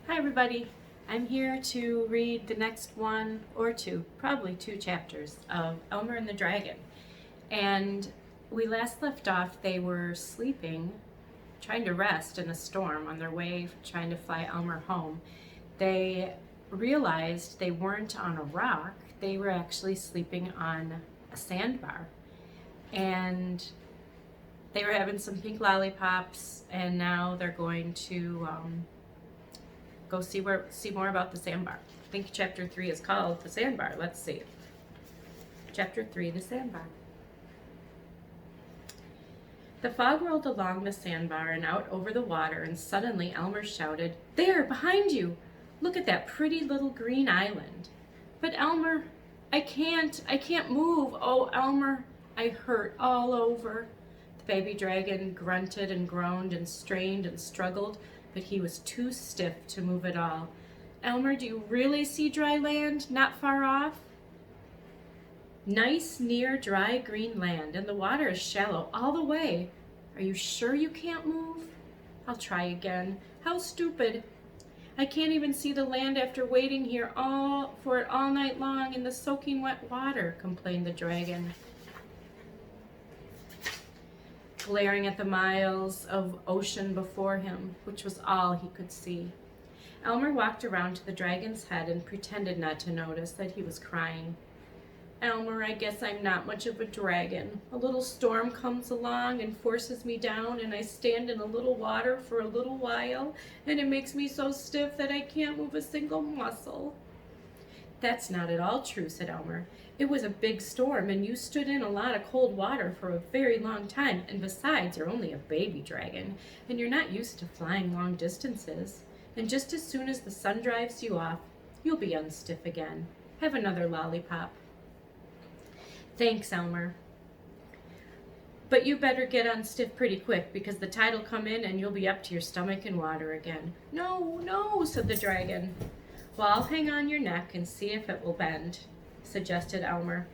Hi everybody, I'm here to read the next one or two, probably two chapters of Elmer and the Dragon. And we last left off, they were sleeping, trying to rest in a storm on their way trying to fly Elmer home. They realized they weren't on a rock, they were actually sleeping on a sandbar. And they were having some pink lollipops, and now they're going to go see more about the sandbar. I think chapter 3 is called The Sandbar. Let's see. Chapter 3, The Sandbar. The fog rolled along the sandbar and out over the water, and suddenly Elmer shouted, "There, behind you! Look at that pretty little green island." "But Elmer, I can't move. Oh, Elmer, I hurt all over." The baby dragon grunted and groaned and strained and struggled, but he was too stiff to move at all. "Elmer, do you really see dry land not far off?" "Nice, near, dry, green land, and the water is shallow all the way. Are you sure you can't move?" "I'll try again. How stupid. I can't even see the land after waiting here for it all night long in the soaking wet water," complained the dragon, glaring at the miles of ocean before him, which was all he could see. Elmer walked around to the dragon's head and pretended not to notice that he was crying. "Elmer, I guess I'm not much of a dragon. A little storm comes along and forces me down, and I stand in a little water for a little while, and it makes me so stiff that I can't move a single muscle." "That's not at all true," said Elmer. "It was a big storm, and you stood in a lot of cold water for a very long time, and besides, you're only a baby dragon, and you're not used to flying long distances. And just as soon as the sun drives you off, you'll be unstiff again. Have another lollipop." "Thanks, Elmer. But you better get unstiff pretty quick, because the tide'll come in and you'll be up to your stomach in water again." "No, no," said the dragon. "Well, I'll hang on your neck and see if it will bend," suggested Elmer.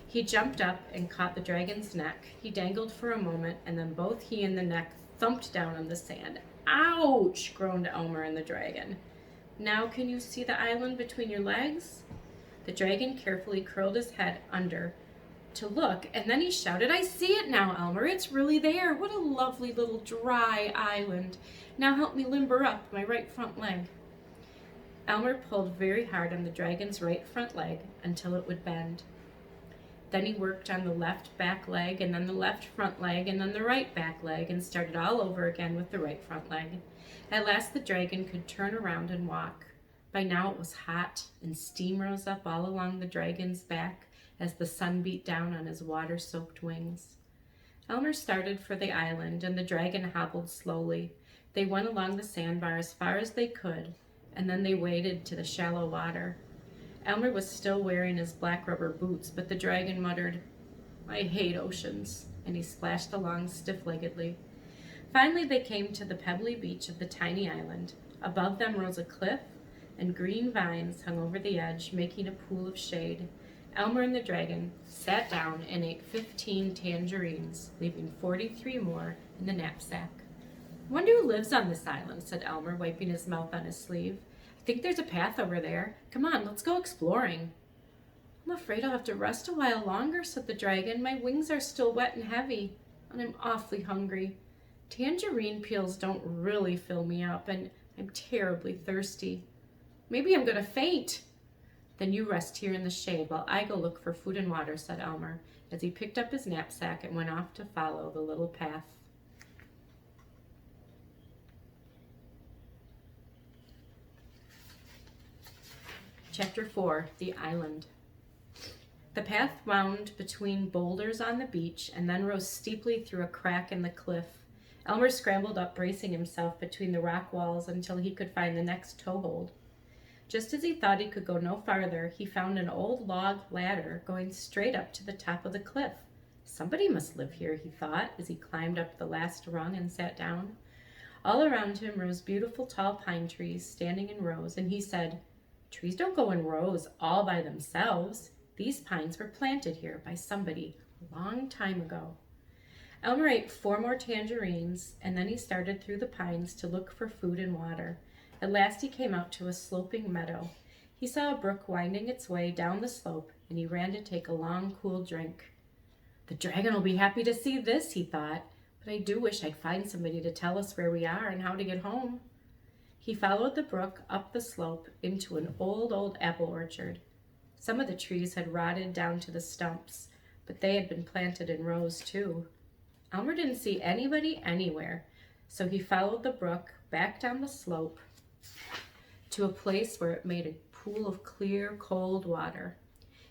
He jumped up and caught the dragon's neck. He dangled for a moment, and then both he and the neck thumped down on the sand. "Ouch!" groaned Elmer and the dragon. "Now can you see the island between your legs?" The dragon carefully curled his head under to look, and then he shouted, "I see it now, Elmer. It's really there. What a lovely little dry island. Now help me limber up my right front leg." Elmer pulled very hard on the dragon's right front leg until it would bend. Then he worked on the left back leg, and then the left front leg, and then the right back leg, and started all over again with the right front leg. At last the dragon could turn around and walk. By now it was hot, and steam rose up all along the dragon's back as the sun beat down on his water-soaked wings. Elmer started for the island, and the dragon hobbled slowly. They went along the sandbar as far as they could, and then they waded to the shallow water. Elmer was still wearing his black rubber boots, but the dragon muttered, "I hate oceans," and he splashed along stiff-leggedly. Finally they came to the pebbly beach of the tiny island. Above them rose a cliff, and green vines hung over the edge, making a pool of shade. Elmer and the dragon sat down and ate 15 tangerines, leaving 43 more in the knapsack. "I wonder who lives on this island," said Elmer, wiping his mouth on his sleeve. "I think there's a path over there. Come on, let's go exploring." "I'm afraid I'll have to rest a while longer," said the dragon. "My wings are still wet and heavy, and I'm awfully hungry. Tangerine peels don't really fill me up, and I'm terribly thirsty. Maybe I'm going to faint." "Then you rest here in the shade while I go look for food and water," said Elmer, as he picked up his knapsack and went off to follow the little path. Chapter 4, The Island. The path wound between boulders on the beach and then rose steeply through a crack in the cliff. Elmer scrambled up, bracing himself between the rock walls until he could find the next toehold. Just as he thought he could go no farther, he found an old log ladder going straight up to the top of the cliff. Somebody must live here, he thought, as he climbed up the last rung and sat down. All around him rose beautiful tall pine trees, standing in rows, and he said, "Trees don't go in rows all by themselves. These pines were planted here by somebody a long time ago." Elmer ate 4 more tangerines, and then he started through the pines to look for food and water. At last he came out to a sloping meadow. He saw a brook winding its way down the slope, and he ran to take a long, cool drink. The dragon will be happy to see this, he thought, but I do wish I'd find somebody to tell us where we are and how to get home. He followed the brook up the slope into an old apple orchard. Some of the trees had rotted down to the stumps, but they had been planted in rows too. Elmer didn't see anybody anywhere, so he followed the brook back down the slope to a place where it made a pool of clear, cold water.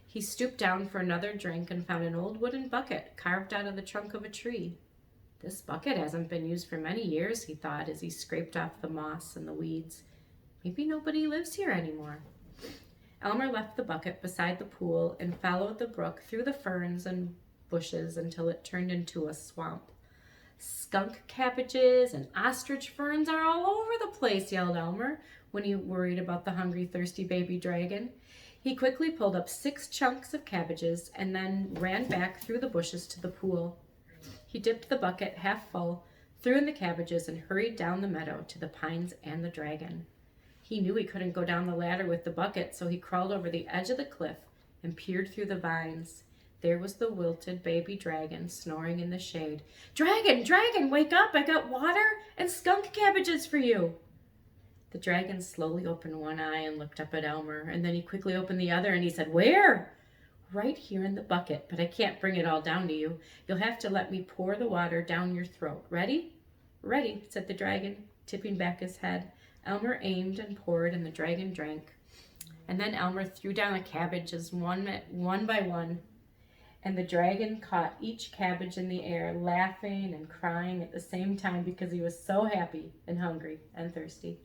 He stooped down for another drink and found an old wooden bucket carved out of the trunk of a tree. This bucket hasn't been used for many years, he thought as he scraped off the moss and the weeds. Maybe nobody lives here anymore. Elmer left the bucket beside the pool and followed the brook through the ferns and bushes until it turned into a swamp. Skunk cabbages and ostrich ferns are all over the place, yelled Elmer when he worried about the hungry, thirsty baby dragon. He quickly pulled up 6 chunks of cabbages and then ran back through the bushes to the pool. He dipped the bucket half full, threw in the cabbages, and hurried down the meadow to the pines and the dragon. He knew he couldn't go down the ladder with the bucket, so he crawled over the edge of the cliff and peered through the vines. There was the wilted baby dragon snoring in the shade. "Dragon, dragon, wake up! I got water and skunk cabbages for you." The dragon slowly opened one eye and looked up at Elmer, and then he quickly opened the other and he said, "Where?" "Right here in the bucket, but I can't bring it all down to you. You'll have to let me pour the water down your throat. Ready?" "Ready," said the dragon, tipping back his head. Elmer aimed and poured, and the dragon drank. And then Elmer threw down the cabbages one by one, and the dragon caught each cabbage in the air, laughing and crying at the same time because he was so happy and hungry and thirsty.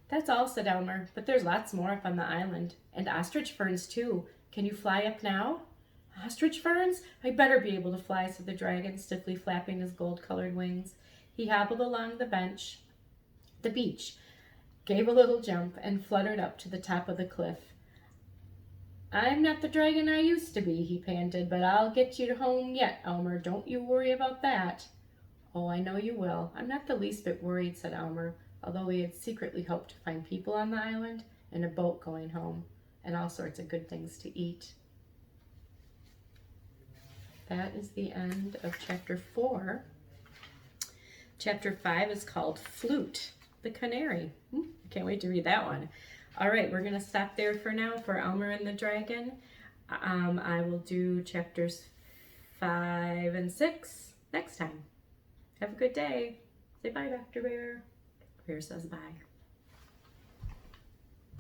"That's all," said Elmer, "but there's lots more up on the island, and ostrich ferns too. Can you fly up now?" "Ostrich ferns? I better be able to fly," said the dragon, stiffly flapping his gold-colored wings. He hobbled along the beach, gave a little jump, and fluttered up to the top of the cliff. "I'm not the dragon I used to be," he panted, "but I'll get you home yet, Elmer. Don't you worry about that." "Oh, I know you will. I'm not the least bit worried," said Elmer, although he had secretly hoped to find people on the island and a boat going home and all sorts of good things to eat. That is the end of chapter 4. Chapter 5 is called Flute the Canary. I can't wait to read that one. All right, we're going to stop there for now for Elmer and the Dragon. I will do chapters 5 and 6 next time. Have a good day. Say bye, Dr. Bear. Bear says bye.